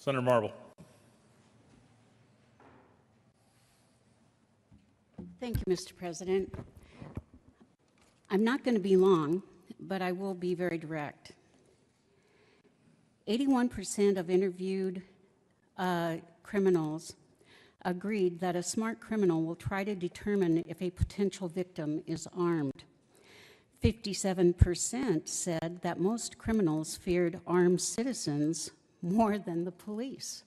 Senator Marble. Thank you, Mr. President. I'm not going to be long, but I will be very direct. 81% of interviewed criminals agreed that a smart criminal will try to determine if a potential victim is armed. 57% said that most criminals feared armed citizens more than the police.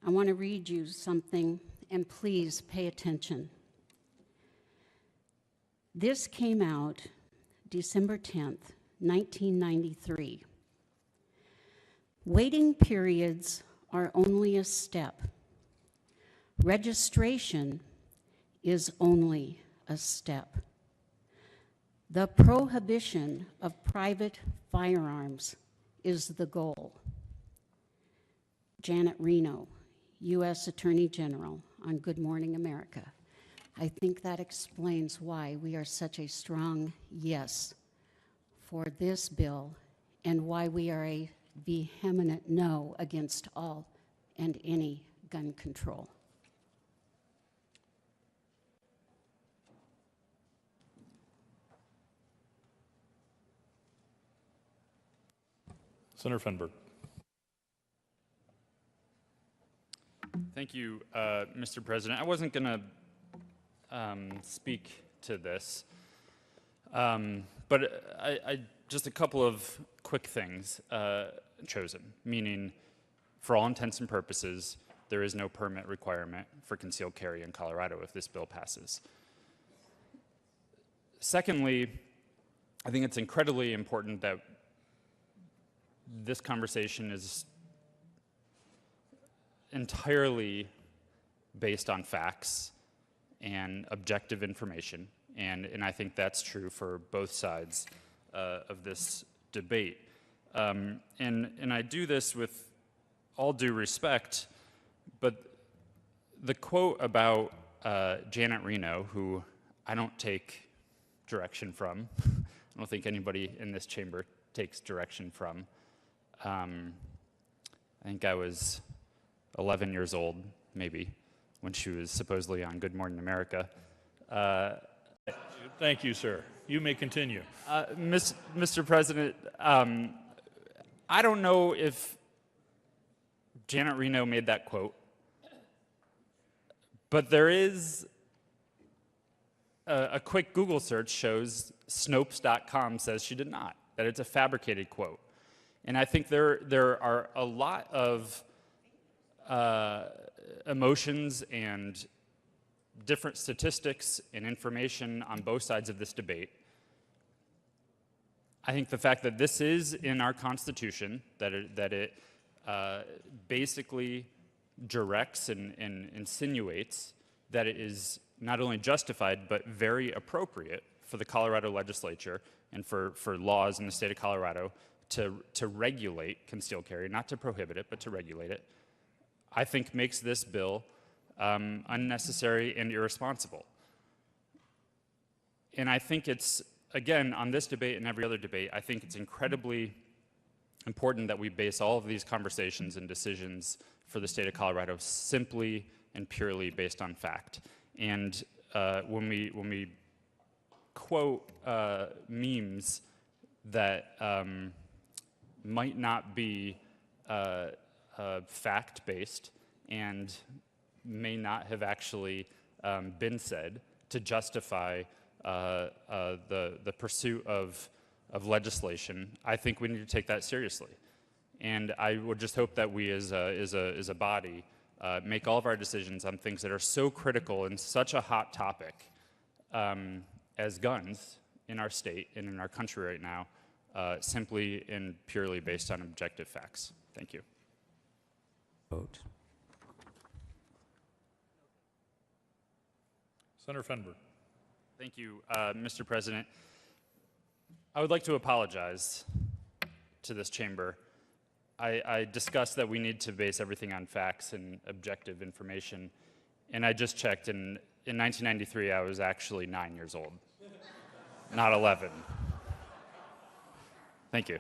I want to read you something, and please pay attention. This came out December 10th, 1993. Waiting periods are only a step. Registration is only a step. The prohibition of private firearms is the goal. Janet Reno, U.S. Attorney General, on Good Morning America. I think that explains why we are such a strong yes for this bill and why we are a vehement no against all and any gun control. Senator Fenberg. Thank you, Mr. President. I wasn't going to speak to this, but I just a couple of quick things chosen, meaning for all intents and purposes, there is no permit requirement for concealed carry in Colorado if this bill passes. Secondly, I think it's incredibly important that this conversation is entirely based on facts and objective information, and I think that's true for both sides of this debate. And I do this with all due respect, but the quote about Janet Reno, who I don't take direction from, I don't think anybody in this chamber takes direction from. I think I was 11 years old, maybe, when she was supposedly on Good Morning America. Thank you, sir. You may continue. Mr. President, I don't know if Janet Reno made that quote, but there is a quick Google search shows Snopes.com says she did not, that it's a fabricated quote. And I think there are a lot of emotions and different statistics and information on both sides of this debate. I think the fact that this is in our Constitution, that it basically directs and insinuates that it is not only justified but very appropriate for the Colorado legislature and for laws in the state of Colorado to regulate concealed carry, not to prohibit it, but to regulate it, I think makes this bill unnecessary and irresponsible. And I think it's, again, on this debate and every other debate, I think it's incredibly important that we base all of these conversations and decisions for the state of Colorado simply and purely based on fact. And when we quote memes that might not be fact-based and may not have actually been said to justify the pursuit of legislation, I think we need to take that seriously. And I would just hope that we as a body make all of our decisions on things that are so critical and such a hot topic as guns in our state and in our country right now, simply and purely based on objective facts. Thank you. Vote. Senator Fenberg. Thank you, Mr. President. I would like to apologize to this chamber. I discussed that we need to base everything on facts and objective information, and I just checked, and in 1993 I was actually 9 years old, not 11. Thank you.